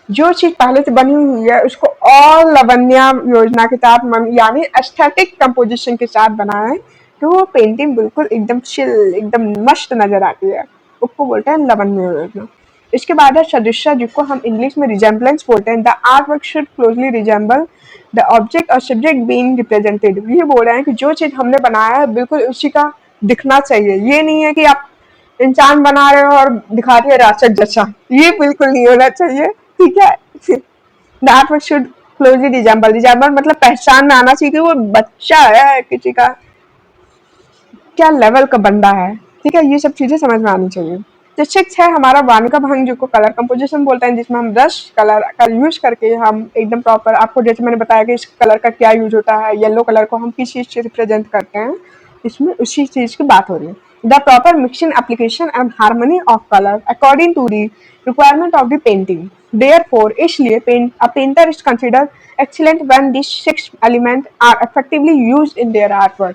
Speaker 1: जो चीज पहले से बनी हुई है उसको और लवण्य योजना के साथ यानी एस्थेटिक कंपोजिशन के साथ बनाए तो वो पेंटिंग बिल्कुल एकदम चिल एकदम मस्त नजर आती है, उसको बोलते हैं लवण्य योजना। इसके बाद है सदृश्य जिसको हम इंग्लिश में रिजेम्बलेंस बोलते हैं, the art work should closely resemble the object और सब्जेक्ट बीइंग रिप्रेजेंटेड। ये बोल रहे हैं कि जो चीज हमने बनाया है बिल्कुल उसी का दिखना चाहिए, ये नहीं है कि आप इंसान बना रहे हो और दिखा रहे हो राक्षस जैसा, ये बिल्कुल नहीं होना चाहिए। ठीक है, the art work should closely resemble मतलब पहचान में आना चाहिए कि वो बच्चा है, किसी का क्या लेवल का बंदा है। ठीक है, ये सब चीजें समझ में आनी चाहिए। तो सिक्स है हमारा वानिका भंग जिसको कलर कंपोजिशन बोलते हैं, जिसमें हम ब्रश कलर का यूज करके हम एकदम प्रॉपर, आपको जैसे मैंने बताया कि इस कलर का क्या यूज होता है, येलो कलर को हम किस चीज से रिप्रेजेंट करते हैं, इसमें उसी चीज की बात हो रही है। The proper mixing application and harmony of colour according to the requirement of the painting, therefore इसलिए a painter is considered excellent when these 6 elements are effectively used in their artwork।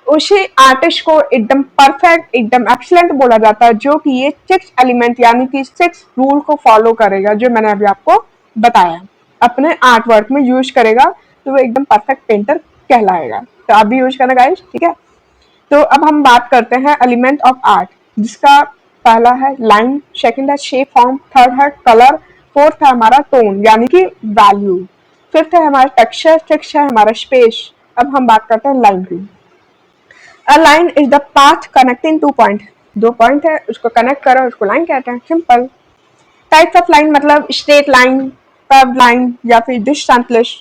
Speaker 1: उसी आर्टिस्ट को एकदम परफेक्ट एकदम एक्सीलेंट बोला जाता है जो कि ये 6 एलिमेंट यानी कि 6 रूल को फॉलो करेगा, जो मैंने अभी आपको बताया, अपने आर्ट वर्क में यूज करेगा तो वो एकदम परफेक्ट पेंटर कहलाएगा। तो आप भी यूज करना गाइस, ठीक है। तो अब हम बात करते हैं एलिमेंट ऑफ आर्ट, जिसका पहला है लाइन, सेकंड है शेप फॉर्म, थर्ड है कलर, फोर्थ है हमारा टोन यानी कि वैल्यू, फिफ्थ है हमारा टेक्सचर, सिक्स है हमारा स्पेस। अब हम बात करते हैं लाइन की। A line is the path connecting two point, दो पॉइंट है उसको कनेक्ट करो उसको लाइन कहते हैं, सिंपल। टाइप्स ऑफ लाइन मतलब स्ट्रेट लाइन, कर्व लाइन या फिर डिस्टेंस,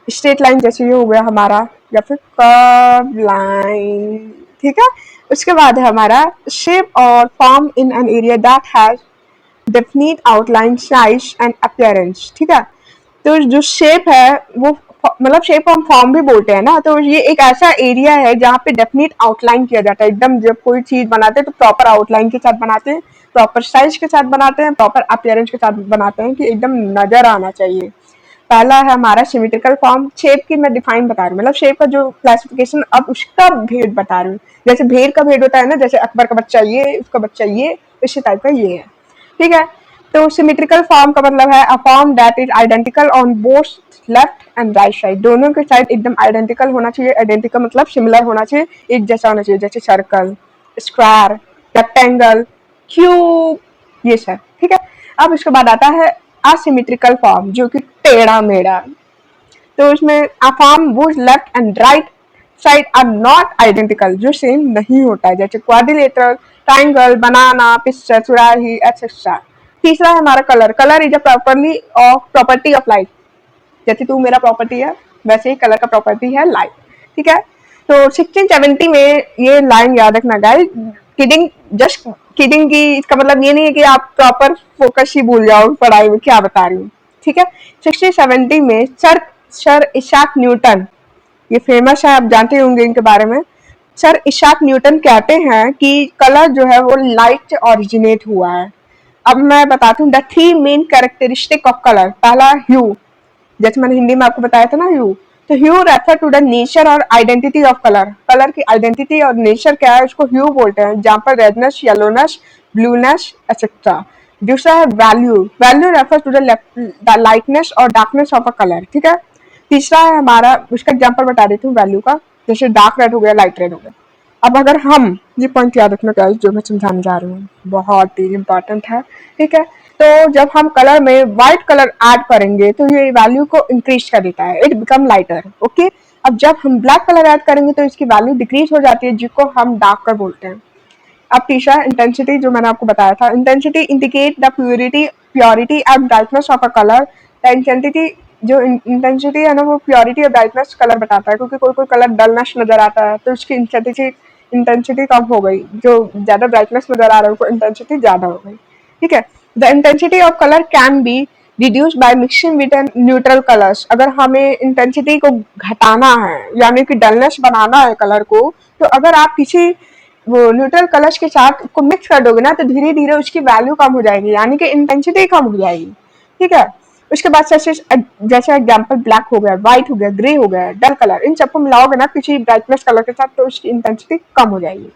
Speaker 1: स्ट्रेट लाइन जैसे ये हो गया हमारा, या फिर कर्व लाइन। ठीक है, उसके बाद है हमारा शेप और form in an area that has definite outline size and appearance. ठीक है, तो जो शेप है वो मतलब शेप हम फॉर्म भी बोलते हैं ना, तो ये एक ऐसा एरिया है जहाँ पे डेफिनिट आउटलाइन किया जाता है, एकदम जब कोई चीज बनाते हैं तो प्रॉपर आउटलाइन के साथ बनाते हैं, प्रॉपर साइज के साथ बनाते हैं, प्रॉपर अपीयरेंस के साथ बनाते हैं कि एकदम नजर आना चाहिए। पहला है हमारा सिमेट्रिकल फॉर्म, शेप की मैं डिफाइन बता रही हूँ, मतलब शेप का जो क्लासिफिकेशन, अब उसका भेद बता रही हूँ। जैसे भेद का भेद होता है ना, जैसे अकबर का बच्चा ये, उसका बच्चा ये, इसी टाइप का ये है, ठीक है। तो सिमेट्रिकल फॉर्म का मतलब है a form that is identical on both left and right side, दोनों के साइड एकदम आइडेंटिकल होना चाहिए। आइडेंटिकल मतलब सिमिलर होना चाहिए, एक जैसा होना चाहिए, जैसे सर्कल, स्क्वायर, रेक्टेंगल, क्यूब, ये सब, ठीक है। अब इसके बाद आता है असिमेट्रिकल फॉर्म, जो कि टेढ़ा मेढ़ा। तो उसमें a form would left and right side are not identical, जो सेम नहीं होता है, जैसे क्वाड्रिलेटरल, ट्राइंगल, बनाना, पिक्चर, सुराही, एक्सेट्रा। तीसरा है हमारा colour. Colour is a property of light, जैसे तू मेरा प्रॉपर्टी है वैसे ही कलर का प्रॉपर्टी है लाइट, ठीक है। तो 1670 में ये लाइन याद रखना गाइस, किडिंग, जस्ट किडिंग की, इसका मतलब ये नहीं है कि आप प्रॉपर फोकस ही भूल जाओ पढ़ाई में क्या बता रही हूँ, ठीक है। 1670 में सर सर इसाक न्यूटन, ये फेमस है, आप जानते होंगे इनके बारे में। सर इसाक न्यूटन कहते हैं कि कलर जो है वो लाइट से ओरिजिनेट हुआ है। अब मैं बताती हूँ the three main characteristic of colour. पहला ह्यू, जैसे मैंने हिंदी में आपको बताया था ना ह्यू, तो ह्यू रेफर टू द नेचर और आइडेंटिटी ऑफ कलर। कलर की आइडेंटिटी और नेचर क्या है, उसको ह्यू बोलते हैं, जहाँ पर रेडनेस, येलोनेस, ब्लूनेस एक्सेट्रा। दूसरा है value. Value refer to the lightness और डार्कनेस ऑफ अ कलर, ठीक है। तीसरा है हमारा, उसका एग्जाम्पल बता देती हूँ वैल्यू का, जैसे डार्क रेड हो गया, लाइट रेड हो गया। अब अगर हम, ये पॉइंट याद रखना गाइस जो मैं समझाने जा रही हूँ, बहुत ही इंपॉर्टेंट है, ठीक है। तो जब हम कलर में व्हाइट कलर ऐड करेंगे तो ये वैल्यू को इंक्रीज कर देता है, इट बिकम लाइटर, ओके। अब जब हम ब्लैक कलर ऐड करेंगे तो इसकी वैल्यू डिक्रीज हो जाती है, जिसको हम डार्कर बोलते हैं। अब तीसरा इंटेंसिटी, जो मैंने आपको बताया था, intensity indicate the purity and brightness of a colour. The intensity, जो इंटेंसिटी है ना, वो प्योरिटी और ब्राइटनेस कलर बताता है, क्योंकि कोई कोई कलर डलनेस नजर आता है तो उसकी इंटेंसिटी कम हो गई, जो ज्यादा ब्राइटनेस नजर आ रहा है उसको इंटेंसिटी ज्यादा हो गई, ठीक है। The intensity of colour can be reduce by mixing with neutral colours. अगर हमें इंटेंसिटी को घटाना है, यानी कि डलनेस बनाना है कलर को, तो अगर आप किसी वो न्यूट्रल कलर्स के साथ को मिक्स कर दोगे ना, तो धीरे धीरे उसकी वैल्यू कम हो जाएगी, यानी कि इंटेंसिटी कम हो जाएगी, ठीक है। उसके बाद जैसे जैसे एग्जाम्पल ब्लैक हो गया, व्हाइट हो गया, ग्रे हो गया, डल कलर, इन सबको मिलाओगे ना किसी ब्राइटनेस कलर के साथ, तो उसकी इंटेंसिटी कम हो जाएगी।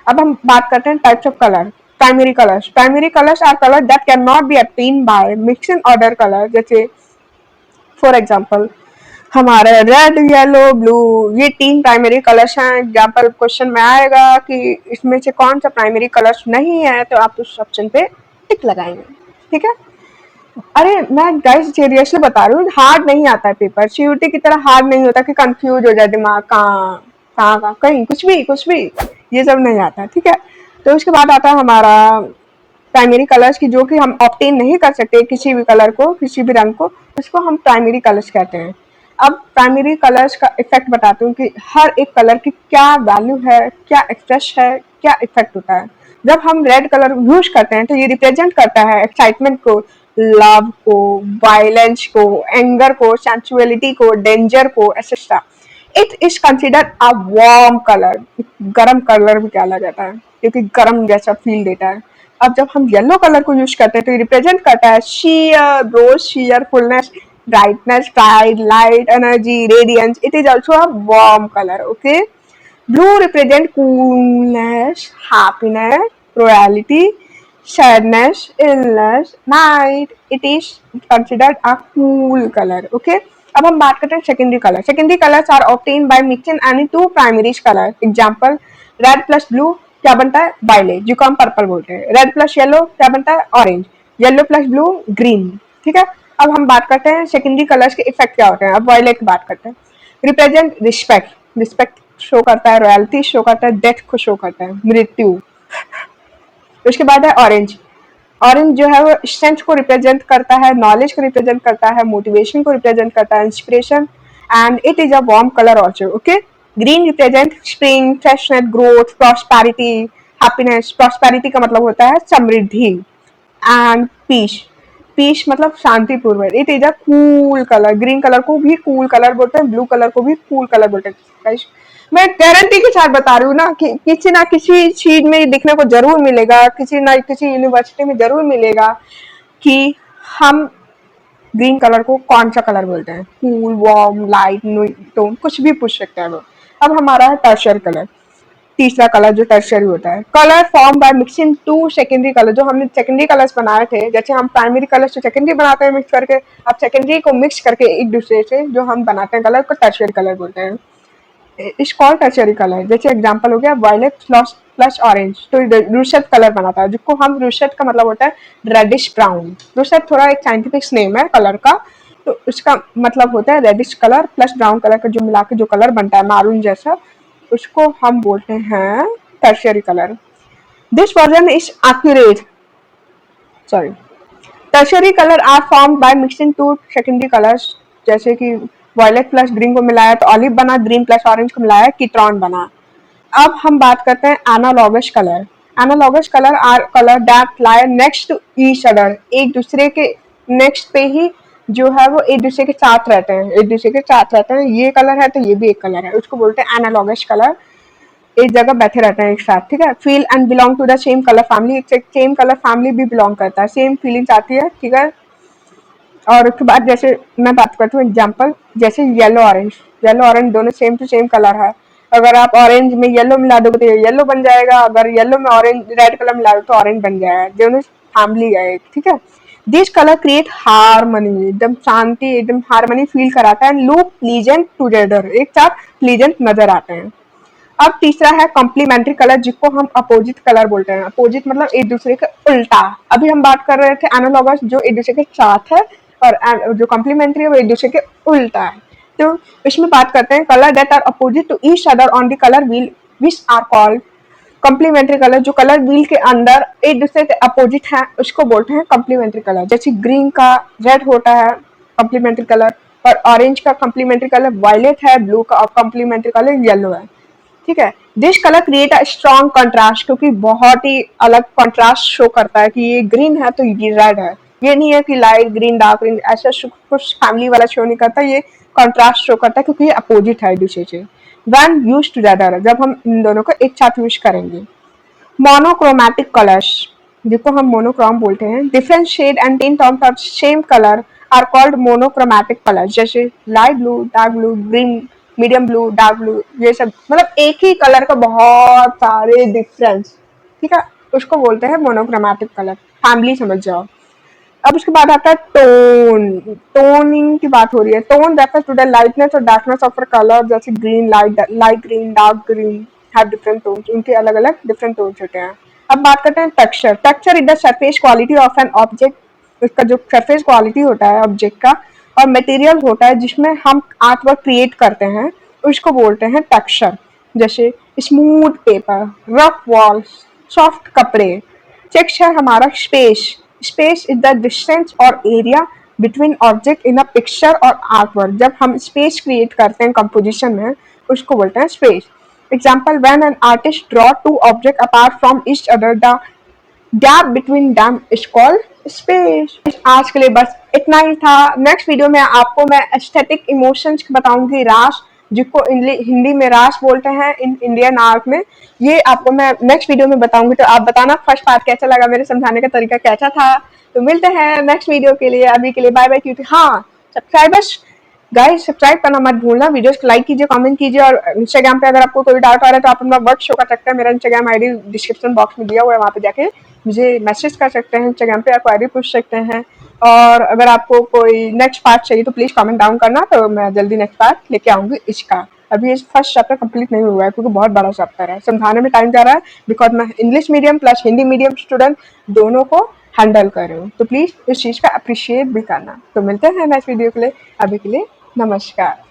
Speaker 1: अब हम बात करते हैं types of colour. Primary colours. Primary colours are colour that can not be obtained by mixing other colour, जैसे फॉर एग्जाम्पल हमारे रेड, येलो, ब्लू, ये तीन प्राइमरी कलर्स हैं। एग्जाम्पल क्वेश्चन में आएगा कि इसमें से कौन सा प्राइमरी कलर्स नहीं है, तो आप उस ऑप्शन पे टिक लगाएंगे, ठीक है। अरे मैं गाइस सीरियसली बता रही हूँ, हार्ड नहीं आता है पेपर, सीयूटी की तरह हार्ड नहीं होता कि कंफ्यूज हो जाए दिमाग, कहाँ कहाँ कहीं, कुछ भी ये सब नहीं आता, ठीक है। तो उसके बाद आता है हमारा प्राइमरी कलर्स की, जो कि हम ऑब्टेन नहीं कर सकते किसी भी कलर को, किसी भी रंग को, उसको हम प्राइमरी कलर्स कहते हैं। अब प्राइमरी कलर्स का इफेक्ट बताती हूँ कि हर एक कलर की क्या वैल्यू है, क्या एक्सप्रेस है, क्या इफेक्ट होता है। जब हम रेड कलर यूज करते हैं तो ये रिप्रेजेंट करता है एक्साइटमेंट को, लव को, वायलेंस को, एंगर को, सेंसुअलिटी को, डेंजर को, etcetera. It is considered a warm colour, गरम कलर भी कहा जाता है, क्योंकि गरम जैसा फील देता है। अब जब हम येलो कलर को यूज करते हैं तो ये रिप्रेजेंट करता है sheer, rose cheerfulness, brightness, pride, light, energy, radiance. It is also a warm color. Okay. Blue represent coolness, happiness, royalty, sadness, illness, night. It is considered a cool color. Okay. अब हम बात करते हैं secondary colour. Secondary colours are obtain by mixing any two primary colour. Example red plus blue क्या बनता है, वायलेट, जिसको हम पर्पल बोलते हैं। रेड प्लस येलो क्या बनता है, orange. Yellow plus blue, green, ठीक है। अब हम बात करते हैं सेकेंडरी कलर्स के इफेक्ट क्या होते हैं। अब वायलेट की बात करते हैं। रिप्रेजेंट रिस्पेक्ट, रिस्पेक्ट शो करता है, रॉयल्टी शो करता है, डेथ को शो करता है, मृत्यु। उसके बाद है ऑरेंज। ऑरेंज जो है वो स्ट्रेंथ को रिप्रेजेंट करता है, नॉलेज को रिप्रेजेंट करता है, मोटिवेशन को रिप्रेजेंट करता है, inspiration, and it is a warm colour also, okay. Green represent spring, freshness, growth, prosperity, happiness. Prosperity का मतलब होता है समृद्धि, एंड पीस। पीस मतलब शांतिपूर्वक। It is a cool colour. Green colour को भी कूल कलर बोलते हैं, ब्लू कलर को भी कूल कलर बोलते हैं guys। मैं गारंटी के साथ बता रही हूँ ना कि किसी ना किसी चीज में दिखने को जरूर मिलेगा, किसी ना किसी यूनिवर्सिटी में जरूर मिलेगा कि हम ग्रीन कलर को कौन सा कलर बोलते हैं? कूल, वार्म, लाइट, टोन, कुछ भी पूछ सकते हैं वो। अब हमारा है टर्शियरी कलर, तीसरा कलर जो टर्शियरी होता है। Colour form by mixing two secondary colour, जो हमने सेकेंडरी कलर्स बनाए थे, जैसे हम प्राइमरी कलर से सेकेंडरी बनाते हैं मिक्स करके, अब सेकेंडरी को मिक्स करके एक दूसरे से जो हम बनाते हैं कलर को टर्शियरी कलर बोलते हैं। इस कॉल टर्शियरी कलर, जैसे एग्जांपल हो गया वायलेट प्लस प्लस ऑरेंज, तो रुशद कलर बनाता है, जिसको हम रुशद का मतलब होता है रेडिश ब्राउन। रुशद थोड़ा एक साइंटिफिक नेम है कलर का, तो उसका मतलब होता है reddish colour plus brown colour का जो मिला के जो कलर बनता है मारून जैसा, उसको हम बोलते हैं tertiary colour. This version is accurate, sorry, tertiary colour are form by mixing two secondary colours, जैसे कि वायलेट प्लस ग्रीन को मिलाया तो ऑलिव बना, ग्रीन प्लस ऑरेंज को मिलाया कीट्रॉन बना। अब हम बात करते हैं analogous colour. Analogous colour are colour that lie next to each other, एक दूसरे के नेक्स्ट पे ही जो है वो एक दूसरे के साथ रहते हैं, एक दूसरे के साथ रहते हैं। ये कलर है तो ये भी एक कलर है, उसको बोलते हैं एनालॉगस कलर। एक जगह बैठे रहते हैं एक साथ, ठीक है। Feel and belong to the same colour family, same colour family भी बिलोंग करता है, सेम फीलिंग्स आती है, ठीक है। और उसके बाद जैसे मैं बात करती हूँ एग्जाम्पल, जैसे येलो ऑरेंज, येलो ऑरेंज दोनों सेम टू सेम कलर है। अगर आप ऑरेंज में येलो मिला दोगे तो ये येलो बन जाएगा, अगर येलो में ऑरेंज रेड कलर मिला दो तो ऑरेंज बन जाएगा, दोनों फैमिली है एक, ठीक है। दिस कलर क्रिएट हारमनी, एकदम शांति, एकदम हारमनी फील कराता है, लुक प्लीजेंट टुगेदर, एक साथ प्लीजेंट नजर आते हैं। अब तीसरा है कॉम्प्लीमेंट्री कलर, जिसको हम अपोजिट कलर बोलते हैं। अपोजिट मतलब एक दूसरे के उल्टा। अभी हम बात कर रहे थे एनालॉगस जो एक दूसरे के साथ है, और जो कॉम्प्लीमेंट्री है वो एक दूसरे के उल्टा है। तो इसमें बात करते हैं colour that are opposite to each other on the colour wheel which are called complementary colour. जो कलर व्हील के अंदर एक दूसरे के अपोजिट है उसको बोलते हैं कॉम्प्लीमेंट्री कलर। जैसे ग्रीन का रेड होता है कॉम्प्लीमेंट्री कलर, और ऑरेंज का कॉम्प्लीमेंट्री कलर वायलेट है, ब्लू का कॉम्प्लीमेंट्री कलर येलो है, ठीक है। This colour create a strong contrast, क्योंकि बहुत ही अलग कंट्रास्ट शो करता है कि ये ग्रीन है तो ये रेड है। ये नहीं है कि लाइट ग्रीन डार्क ग्रीन, ऐसा कुछ फैमिली वाला शो नहीं करता, ये कंट्रास्ट शो करता है क्योंकि ये अपोजिट है एक दूसरे से। व्हेन यूज्ड टुगेदर, जब हम इन दोनों को एक साथ यूज करेंगे। मोनोक्रोमैटिक कलर्स, जिसको हम मोनोक्रोम बोलते हैं, different shade and tint of same colour are called monochromatic colours. जैसे light blue, dark blue, green, medium blue, dark blue, ये सब मतलब एक ही कलर का बहुत सारे डिफरेंस, ठीक है, उसको बोलते हैं मोनोक्रोमैटिक कलर। फैमिली समझ जाओ। अब उसके बाद आता है टोन। टोनिंग की बात हो रही है। Tone refers to the lightness और डार्कनेस ऑफ अ कलर, जैसे green, light green, dark green have different tones, उनके अलग अलग डिफरेंट टोन्स होते हैं। अब बात करते हैं texture. Texture is the surface quality of an object, उसका जो सरफेस क्वालिटी होता है ऑब्जेक्ट का, और मटेरियल होता है जिसमें हम आर्ट वर्क क्रिएट करते हैं, उसको बोलते हैं टेक्सचर। जैसे smooth paper, rough walls, soft कपड़े। टेक्स्ट है हमारा space. Space is the distance और area between object in a picture और आर्ट वर्क। जब हम स्पेस क्रिएट करते हैं कंपोजिशन में, उसको बोलते हैं space. Example, when an artist draw two object apart from each other, the gap between them is called space. आज के लिए बस इतना ही था। नेक्स्ट वीडियो में आपको मैं एस्थेटिक इमोशंस बताऊंगी, रास, जिसको हिंदी में रास बोलते हैं इन इंडियन आर्ट में। ये आपको मैं नेक्स्ट वीडियो में बताऊंगी, तो आप बताना फर्स्ट पार्ट कैसा लगा, मेरे समझाने का तरीका कैसा था। तो मिलते हैं नेक्स्ट वीडियो के लिए, अभी के लिए बाय बाय। क्योंकि हाँ, सब्सक्राइबर्स गाइस सब्सक्राइब करना मत भूलना, वीडियोस को लाइक कीजिए, कमेंट कीजिए, और इंस्टाग्राम पे अगर आपको कोई डाउट आ रहा है तो आप अपना वर्ड शो कर सकते हैं। मेरा इंस्टाग्राम आईडी डिस्क्रिप्शन बॉक्स में दिया हुआ है, वहाँ पे जाके मुझे मैसेज कर सकते हैं। इंस्टाग्राम पे आप क्वेरी पूछ सकते हैं, और अगर आपको कोई नेक्स्ट पार्ट चाहिए तो प्लीज कमेंट डाउन करना, तो मैं जल्दी नेक्स्ट पार्ट लेके आऊंगी इसका। अभी इस फर्स्ट चैप्टर कंप्लीट नहीं हुआ है क्योंकि बहुत बड़ा चैप्टर है, समझाने में टाइम जा रहा है, बिकॉज मैं English medium plus Hindi medium student दोनों को हैंडल कर रही हूँ। तो प्लीज इस चीज का अप्रिशिएट भी करना। तो मिलते हैं नेक्स्ट वीडियो के लिए, अभी के लिए नमस्कार।